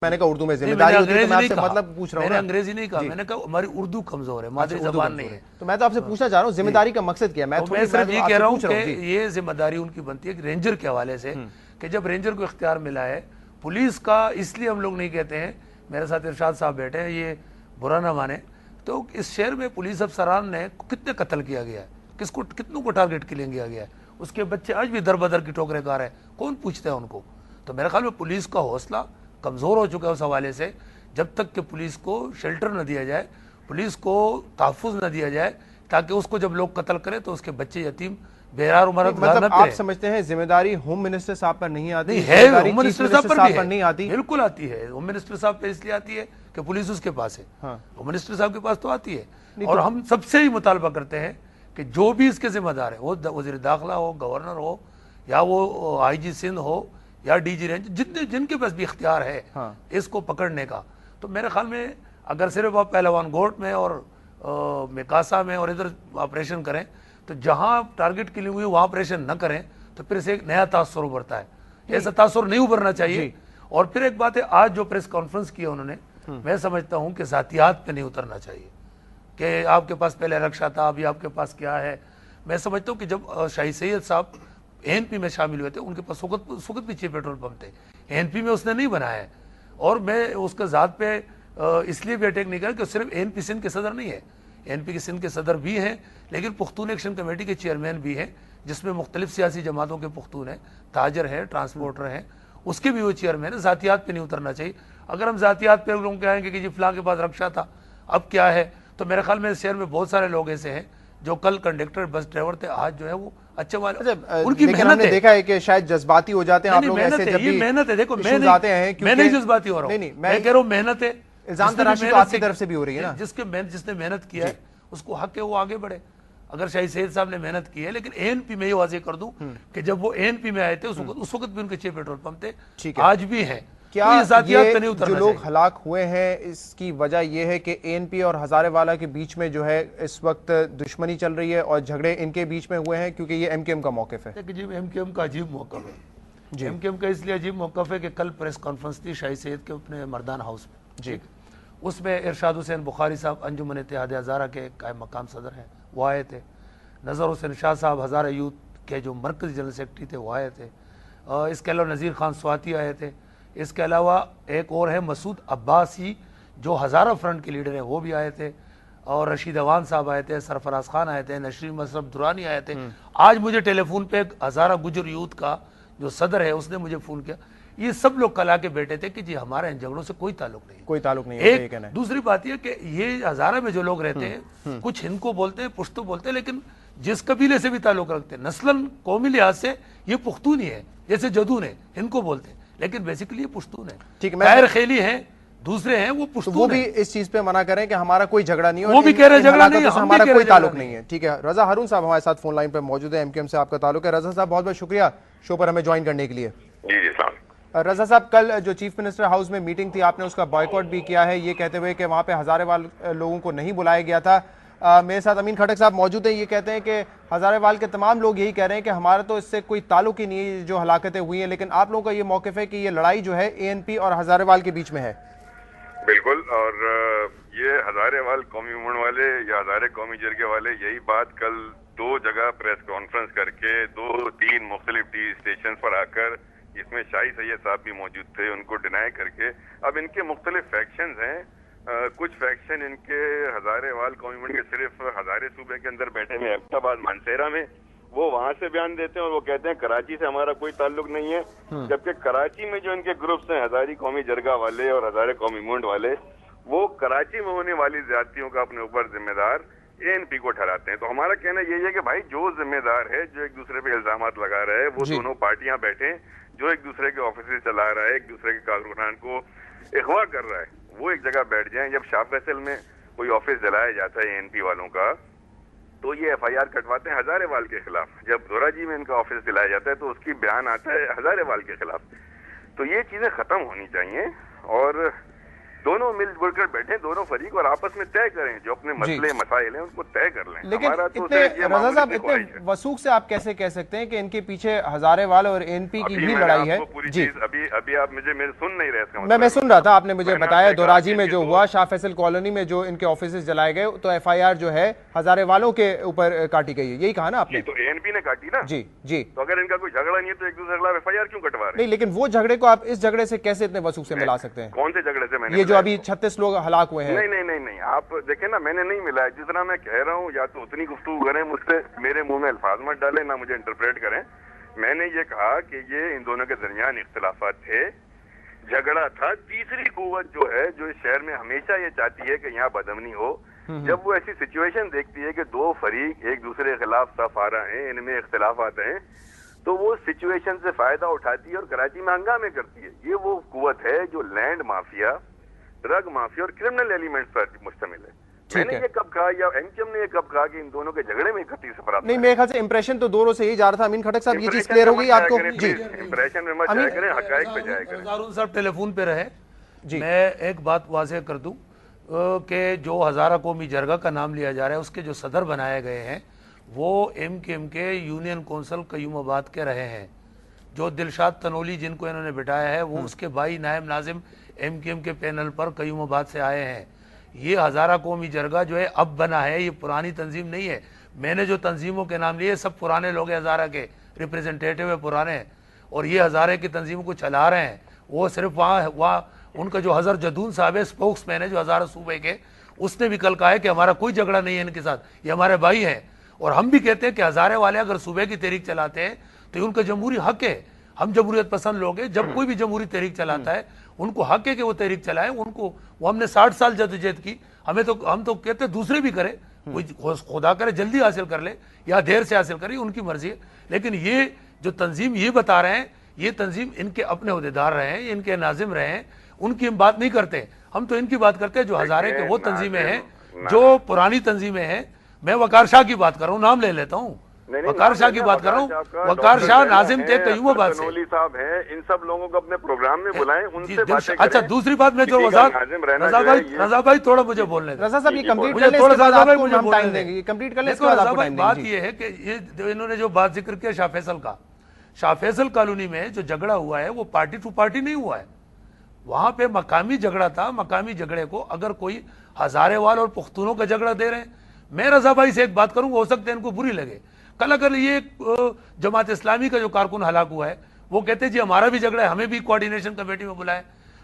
میں نے کہا اردو میں ذمہ داری ہوتی ہے، تو میں آپ سے مطلب پوچھ رہا ہوں. میں نے انگریزی نہیں کہا، میں نے کہا ہماری اردو کمزور ہے، مادری زبان نہیں ہے. تو میں تو آپ سے پوچھنا چاہ رہا ہوں ذمہ داری کا مقصد کیا ہے. میں صرف یہ کہہ رہا ہوں کہ یہ ذمہ داری ان کی بنتی ہے کہ رینجر کے حوالے سے، کہ جب رینجر کو اختیار ملا ہے پولیس کا، اس لیے ہم لوگ نہیں کہتے ہیں، میرے ساتھ ارشاد صاحب بیٹھے ہیں، یہ برا نہ مانے، تو اس شہر میں پولیس افسران نے کتنے قتل کیا گیا ہے، کتنوں کو ٹارگٹ کلنگ کیا گیا ہے، اس کے بچے آج بھی در بدر کی ٹھوکریں کھا رہے ہیں، کون پوچھتا ہے ان کو؟ تو میرے خیال میں پولیس کا حوصلہ کمزور ہو چکا ہے اس حوالے سے. جب تک کہ پولیس کو شیلٹر نہ دیا جائے، پولیس کو تحفظ نہ دیا جائے، تاکہ اس کو جب لوگ قتل کریں تو اس کے بچے یتیم بہرار عمارت گار نہ مطلب آپ سمجھتے ہیں ذمہ داری ہوم منسٹر صاحب پر نہیں آتی؟ نہیں ہے، ہوم منسٹر صاحب پر نہیں آتی، بالکل آتی ہے. ہوم منسٹر صاحب پہ اس لیے آتی ہے کہ پولیس اس کے پاس ہے، ہوم منسٹر صاحب کے پاس تو آتی ہے. اور ہم سب سے ہی مطالبہ کرتے ہیں کہ جو بھی اس کے ذمہ دار ہے، وہ وزیر داخلہ ہو، گورنر ہو، یا وہ آئی جی سندھ ہو، یا ڈی جی رینج، جن کے پاس بھی اختیار ہے اس کو پکڑنے کا، تو میرے خیال میں اگر صرف آپ پہلوان گوٹ میں اور میکاسا میں اور ادھر آپریشن کریں، تو جہاں ٹارگٹ کلنگ ہوئی وہاں آپریشن نہ کریں تو پھر سے ایک نیا تاثر ابھرتا ہے. ایسا تاثر نہیں ابھرنا چاہیے. اور پھر ایک بات ہے، آج جو پریس کانفرنس کی انہوں نے، میں سمجھتا ہوں کہ ذاتیات پہ نہیں اترنا چاہیے کہ آپ کے پاس پہلے رکشا تھا، ابھی آپ کے پاس کیا ہے. میں سمجھتا ہوں کہ جب شاہی سید صاحب این پی میں شامل ہوئے تھے، ان کے پاس سخت پیچھے پیٹرول پمپ تھے، این پی میں اس نے نہیں بنایا ہے. اور میں اس کا ذات پہ اس لیے بھی اٹیک نہیں کر کہ صرف این پی سندھ کے صدر نہیں ہے، این پی کے سندھ کے صدر بھی ہیں، لیکن پختون ایکشن کمیٹی کے چیئرمین بھی ہیں، جس میں مختلف سیاسی جماعتوں کے پختون ہیں، تاجر ہیں، ٹرانسپورٹر ہیں، اس کے بھی وہ چیئرمین ہیں. ذاتیات پہ نہیں اترنا چاہیے. اگر ہم ذاتیات پہ لوگ کہیں گے کہ جی فلاں کے پاس رکشا تھا اب کیا ہے، تو میرے خیال میں اس شہر میں بہت سارے لوگ ایسے ہیں جو کل کنڈکٹر بس ڈرائیور تھے، آج جو ہے وہ اچھے والے. ان کی لیکن ہم نے دیکھا ہے کہ شاید جذباتی ہو جاتے ہیں آپ لوگ ایسے جب بھی محنت ہے. دیکھو میں نہیں جذباتی ہو رہا ہوں، میں کہہ رہا ہوں محنت ہے. الزام تراشی تو آپ کی طرف سے بھی ہو رہی ہے نا. جس نے محنت کیا ہے اس کو حق ہے وہ آگے بڑھے. اگر شاہی سید صاحب نے محنت کی ہے، لیکن این پی میں یہ واضح کر دوں کہ جب وہ این پی میں آئے تھے اس وقت بھی ان کے 6 پیٹرول پمپ تھے، آج بھی ہیں. کیا یہ جو لوگ ہلاک ہوئے ہیں اس کی وجہ یہ ہے کہ این پی اور ہزارے والا کے بیچ میں جو ہے اس وقت دشمنی چل رہی ہے اور جھگڑے ان کے بیچ میں ہوئے ہیں کیونکہ یہ ایم کیو ایم کا موقف ہے؟ جی ایم کیو ایم کا عجیب موقف ہے. ایم کیو ایم کا اس لیے عجیب موقف ہے کہ کل پریس کانفرنس تھی شاہی سید کے اپنے مردان ہاؤس میں، اس میں ارشاد حسین بخاری صاحب انجمن اتحاد ہزارہ کے قائم مقام صدر ہیں، وہ آئے تھے. نظر حسین شاہ صاحب ہزارہ یوتھ کے جو مرکزی جنرل سیکرٹری تھے وہ آئے تھے. اس کے علاوہ نذیر خان سواتی آئے تھے. اس کے علاوہ ایک اور ہے مسعود عباسی جو ہزارہ فرنٹ کے لیڈر ہیں، وہ بھی آئے تھے. اور رشید اوان صاحب آئے تھے، سرفراز خان آئے تھے، نشری مصرف درانی آئے تھے. آج مجھے ٹیلی فون پہ ہزارہ گجر یوتھ کا جو صدر ہے اس نے مجھے فون کیا. یہ سب لوگ کل آ کے بیٹھے تھے کہ جی ہمارا ان جھگڑوں سے کوئی تعلق نہیں ہے، کوئی تعلق نہیں ہے. دوسری بات یہ کہ یہ ہزارہ میں جو لوگ رہتے ہیں کچھ ہند کو بولتے ہیں، پشتو بولتے ہیں، لیکن جس قبیلے سے بھی تعلق رکھتے ہیں نسلاً قومی لحاظ سے یہ پختون ہی ہے. جیسے جدون ہے ہند کو بولتے ہیں لیکن بیسیکلی یہ پشتون ہے. طاہر خیلی ہیں، دوسرے ہیں، وہ پشتون ہیں. وہ بھی اس چیز پہ منع کریں کہ ہمارا کوئی جھگڑا نہیں ہے، وہ بھی کہہ رہے جھگڑا نہیں ہے، ہمارا کوئی تعلق نہیں ہے. ٹھیک ہے، رضا ہارون صاحب ہمارے ساتھ فون لائن پہ موجود ہے، ایم کیو ایم سے آپ کا تعلق ہے. رضا صاحب بہت بہت شکریہ شو پر ہمیں جوائن کرنے کے لیے. جی رضا صاحب، کل جو چیف منسٹر ہاؤس میں میٹنگ تھی آپ نے اس کا بائیکاٹ بھی کیا ہے، یہ کہتے ہوئے کہ وہاں پہ ہزارے وال لوگوں کو نہیں بلایا گیا تھا. میرے ساتھ امین کھٹک صاحب موجود ہیں، یہ کہتے ہیں کہ ہزارے وال کے تمام لوگ یہی کہہ رہے ہیں کہ ہمارا تو اس سے کوئی تعلق ہی نہیں ہے جو ہلاکتیں ہوئی ہیں، لیکن آپ لوگوں کا یہ موقف ہے کہ یہ لڑائی جو ہے اے این پی اور ہزارے وال کے بیچ میں ہے. بالکل، اور یہ ہزارے وال قومی موومنٹ والے یا ہزارے قومی جرگے والے یہی بات کل 2 جگہ پریس کانفرنس کر کے 2-3 مختلف ٹی وی اسٹیشن پر آ کر، اس میں شاہی سید صاحب بھی موجود تھے، ان کو ڈینائی کر کے. اب ان کے مختلف فیکشنز ہیں. کچھ فیکشن ان کے ہزارے وال قومی موومنٹ کے صرف ہزارے صوبے کے اندر بیٹھے ہوئے ایبٹ آباد مانسہرہ میں، وہ وہاں سے بیان دیتے ہیں اور وہ کہتے ہیں کراچی سے ہمارا کوئی تعلق نہیں ہے. جبکہ کراچی میں جو ان کے گروپس ہیں ہزاری قومی جرگہ والے اور ہزارے قومی موومنٹ والے، وہ کراچی میں ہونے والی زیادتیوں کا اپنے اوپر ذمہ دار اے این پی کو ٹھہراتے ہیں. تو ہمارا کہنا یہی ہے کہ بھائی جو ذمہ دار ہے، جو ایک دوسرے پہ الزامات لگا رہا ہے، وہ دونوں پارٹیاں بیٹھیں. جو ایک دوسرے کے آفیسز چلا رہا ہے، ایک دوسرے کے کارکنان کو اغوا کر رہا ہے، وہ ایک جگہ بیٹھ جائیں. جب شاہ فیصل میں کوئی آفس جلایا جاتا ہے اے این پی والوں کا تو یہ ایف آئی آر کٹواتے ہیں ہزارے وال کے خلاف. جب دورہ جی میں ان کا آفس جلایا جاتا ہے تو اس کی بیان آتا ہے ہزارے وال کے خلاف. تو یہ چیزیں ختم ہونی چاہیے. اور دونوں مل جل کر بیٹھیں دونوں فریق اور آپس میں طے کریں جو اپنے مسئلے مسائل ہیں ان کو طے کر لیں. لیکن رضا صاحب اتنے وثوق سے آپ کیسے کہہ سکتے ہیں کہ ان کے پیچھے ہزارے وال اور ANP کی ہی لڑائی ہے؟ جی ابھی آپ مجھے سن نہیں رہے اس کا مطلب میں سن رہا تھا, آپ نے مجھے بتایا دوراجی میں جو ہوا, شاہ فیصل کالونی میں جو ان کے آفیسز جلائے گئے تو FIR جو ہے ہزارے والوں کے اوپر کاٹی گئی ہے, یہی کہا نا آپ نے؟ تو ANP نے کاٹی نا. جی جی. تو اگر ان کا کوئی جھگڑا نہیں ہے تو ایک دوسرے کے خلاف FIR کیوں کٹوا رہے ہیں؟ نہیں لیکن وہ جھگڑے کو آپ اس جھگڑے سے کیسے اتنے وثوق سے ملا سکتے ہیں؟ کون سے جھگڑے سے؟ میں نے یہ جو ابھی 36 لوگ ہلاک ہوئے ہیں. نہیں آپ دیکھیں نا, میں نے نہیں ملا ہے. جس طرح میں کہہ رہا ہوں یا تو اتنی گفتگو کریں مجھ سے, میرے منہ میں الفاظ مت ڈالیں, نہ مجھے انٹرپریٹ کریں. میں نے یہ کہا کہ یہ ان دونوں کے درمیان اختلافات تھے, جھگڑا تھا. تیسری قوت جو ہے جو اس شہر میں ہمیشہ یہ چاہتی ہے کہ یہاں بدامنی ہو, جب وہ ایسی سچویشن دیکھتی ہے کہ دو فریق ایک دوسرے کے خلاف صف آ رہے ہیں, ان میں اختلافات ہیں, تو وہ سچویشن سے فائدہ اٹھاتی ہے اور کراچی میں ہنگامے کرتی ہے. یہ وہ قوت ہے جو لینڈ مافیا, ڈرگ مافیا اور کرمنل ایلیمنٹس پر مشتمل ہے. میں نے یہ کب کہا یا MKM نے یہ کب کہا کہ ان دونوں کے جھگڑے میں 31 افراد؟ نہیں, میرے خیال سے امپریشن تو دونوں سے ہی جا رہا تھا. امین کھٹک صاحب یہ چیز کلیئر ہو گئی آپ کو؟ جی, امپریشن میں مت جایا کریں, حقائق پہ جایا کریں. ہارون صاحب ٹیلی فون پہ رہے. میں ایک بات واضح کر دوں کہ جو ہزارہ قومی جرگہ کا نام لیا جا رہا ہے اس کے جو صدر بنائے گئے ہیں وہ MKM کے یونین کونسل قیوم آباد کے رہے ہیں. جو دلشاد تنولی جن کو انہوں نے بٹھایا ہے وہ اس کے بھائی نائب ناظم MKM کے پینل پر قیوم آباد سے آئے ہیں. یہ ہزارہ قومی جرگہ جو ہے اب بنا ہے, یہ پرانی تنظیم نہیں ہے. میں نے جو تنظیموں کے نام لیے سب پرانے لوگ ہیں, ہزارہ کے ریپریزنٹیٹیو ہے پرانے ہیں, اور یہ ہزارے کی تنظیموں کو چلا رہے ہیں. وہ صرف وہاں ان کا جو حضرت جدون صاحب ہے اسپوکس مین ہے جو ہزارہ صوبے کے, اس نے بھی کل کہا ہے کہ ہمارا کوئی جھگڑا نہیں ہے ان کے ساتھ, یہ ہمارے بھائی ہیں. اور ہم بھی کہتے ہیں کہ ہزارے والے اگر صوبے کی تحریک چلاتے ہیں تو ان کا جمہوری حق ہے. ہم جمہوریت پسند لوگ ہیں, جب کوئی بھی جمہوری تحریک چلاتا ہے ان کو حق ہے کہ وہ تحریک چلائیں. ان کو وہ ہم نے 60 سال جدوجہد کی, ہم تو کہتے ہیں دوسرے بھی کرے, خدا کرے جلدی حاصل کر لے یا دیر سے حاصل کرے, ان کی مرضی ہے. لیکن یہ جو تنظیم یہ بتا رہے ہیں, یہ تنظیم ان کے اپنے عہدیدار رہے ہیں, ان کے ناظم رہے ہیں, ان کی ہم بات نہیں کرتے. ہم تو ان کی بات کرتے ہیں جو ہزارے کے وہ تنظیمیں ہیں جو پرانی تنظیمیں ہیں. میں وقار شاہ کی بات کر رہا ہوں, نام لے لیتا ہوں, وقار شاہ کی بات کر رہا ہوں. وقار شاہ ناظم تھے قیوم آباد سے. تنولی صاحب ہیں, ان سب لوگوں کو اپنے پروگرام میں بلائیں, ان سے باتیں کریں. اچھا دوسری بات میں جو رضا بھائی تھوڑا مجھے بولنے دیں. رضا صاحب یہ کمپلیٹ کر لیں, اس کے بعد آپ کو ہم ٹائم دیں گے. یہ کمپلیٹ کر لیں, اس کے بعد آپ کو ٹائم دیں گے. بات یہ ہے کہ یہ انہوں نے جو بات ذکر کیا شاہ فیصل کا, شاہ فیصل کالونی میں جو جھگڑا ہوا ہے وہ پارٹی ٹو پارٹی نہیں ہوا ہے. وہاں پہ مقامی جھگڑا تھا. مقامی جھگڑے کو اگر کوئی ہزارے وال اور پختونوں کا جھگڑا دے رہے ہیں, میں رضا بھائی سے ایک بات کروں, ہو سکتا ہے ان کو بری لگے. کل اگر یہ جماعت اسلامی کا جو کارکن ہلاک ہوا ہے وہ کہتے ہیں جی ہمارا بھی جھگڑا ہے, ہمیں بھی کوارڈینیشن کمیٹی میں بلائیں.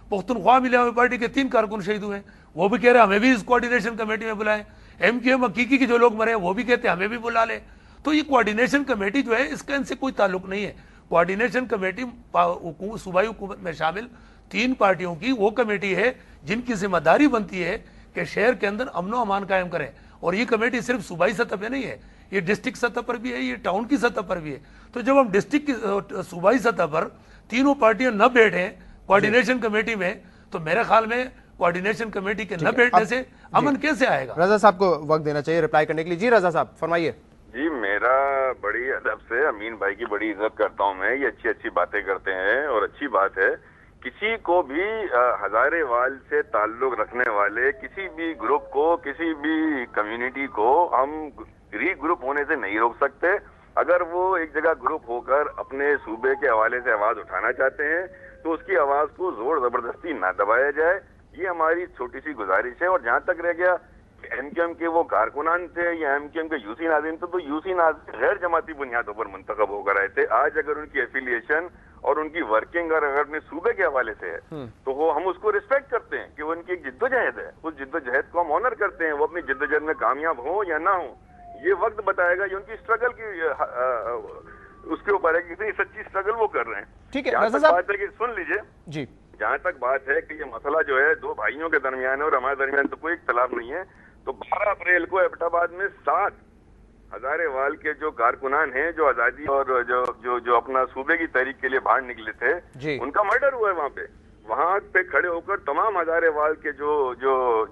پختونخوا ملی عوامی پارٹی کے 3 کارکن شہید ہوئے ہیں, وہ بھی کہہ رہے ہیں ہمیں بھی اس کوارڈینیشن کمیٹی میں بلائیں. MKM حقیقی کے جو لوگ مرے ہیں وہ بھی کہتے ہیں ہمیں بھی بلا لیں. تو یہ کوارڈینیشن کمیٹی جو ہے اس کا ان سے کوئی تعلق نہیں ہے. کوارڈینیشن کمیٹی صوبائی حکومت میں شامل 3 پارٹیوں کی وہ کمیٹی ہے جن کی ذمہ داری بنتی ہے کہ شہر کے اندر امن و امان قائم کریں. اور یہ کمیٹی صرف صوبائی سطح پہ نہیں ہے, یہ ڈسٹرکٹ سطح پر بھی ہے, یہ ٹاؤن کی سطح پر بھی ہے. تو جب ہم ڈسٹرکٹ کی صوبائی سطح پر تینوں پارٹیاں نہ بیٹھیں کوارڈینیشن کمیٹی میں, تو میرے خیال میں کوارڈینیشن کمیٹی کے نہ بیٹھنے سے امن کیسے آئے گا؟ رضا صاحب کو وقت دینا چاہیے رپلائی کرنے کے لیے. جی رضا صاحب فرمائیے. جی میرا بڑی ادب سے امین بھائی کی بڑی عزت کرتا ہوں میں, یہ اچھی باتیں کرتے ہیں اور اچھی بات ہے. کسی کو بھی ہزارے وال سے تعلق رکھنے والے کسی بھی گروپ کو, کسی بھی کمیونٹی کو ہم ری گروپ ہونے سے نہیں روک سکتے. اگر وہ ایک جگہ گروپ ہو کر اپنے صوبے کے حوالے سے آواز اٹھانا چاہتے ہیں تو اس کی آواز کو زور زبردستی نہ دبایا جائے, یہ ہماری چھوٹی سی گزارش ہے. اور جہاں تک رہ گیا MKM کے وہ کارکنان تھے یا MKM کے UC ناظرین تھے, تو UC ناظرین غیر جماعتی بنیادوں پر منتخب ہو کر آئے تھے. آج اگر ان کی ایفیلیشن اور ان کی ورکنگ اگر اپنے صوبے کے حوالے سے ہے تو وہ ہم اس کو ریسپیکٹ کرتے ہیں کہ وہ ان کی ایک جدوجہد ہے, اس جدوجہد کو ہم آنر کرتے ہیں. وہ اپنی جدوجہد میں کامیاب ہوں یا نہ ہوں یہ وقت بتائے گا, یہ ان کی اسٹرگل کی اس کے اوپر ہے کہ کتنی سچی اسٹرگل وہ کر رہے ہیں. ٹھیک ہے, جہاں تک بات ہے کہ سن لیجئے جی, جہاں تک بات ہے کہ یہ مسئلہ جو ہے 2 بھائیوں کے درمیان ہے اور ہمارے درمیان تو کوئی اختلاف نہیں ہے. تو 12 اپریل کو ایبٹ آباد میں 7 ہزارے وال کے جو کارکنان ہیں جو آزادی اور جو اپنا صوبے کی تحریک کے لیے باہر نکلے تھے ان کا مرڈر ہوا ہے. وہاں پہ کھڑے ہو کر تمام ہزارے وال کے جو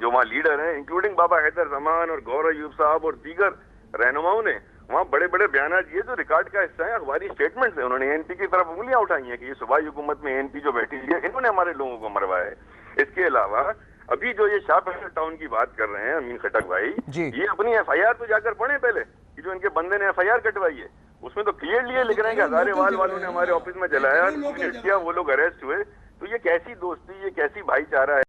وہاں لیڈر ہیں انکلوڈنگ بابا حیدر زمان اور گور ایوب صاحب اور دیگر رہنماؤں نے وہاں بڑے بڑے بیانات, یہ جو ریکارڈ کا حصہ ہے اخباری اسٹیٹمنٹس ہیں, انہوں نے ANP کی طرف انگلیاں اٹھائی ہیں کہ یہ صوبائی حکومت میں ANP جو بیٹھی ہے انہوں نے ہمارے لوگوں کو مروایا ہے. اس کے علاوہ ابھی جو یہ شاہ فیصل ٹاؤن کی بات کر رہے ہیں امین خٹک بھائی، جی یہ اپنی ایف آئی آر تو جا کر پڑھیں پہلے، کہ جو ان کے بندے نے ایف آئی آر کٹوائی ہے اس میں تو کلیئرلی یہ لکھ رہے ہیں کہ ہزارے وال والوں نے ہمارے آفس میں جلایا، وہ لوگ اریسٹ ہوئے. تو یہ کیسی دوستی، یہ کیسی بھائی چارہ ہے؟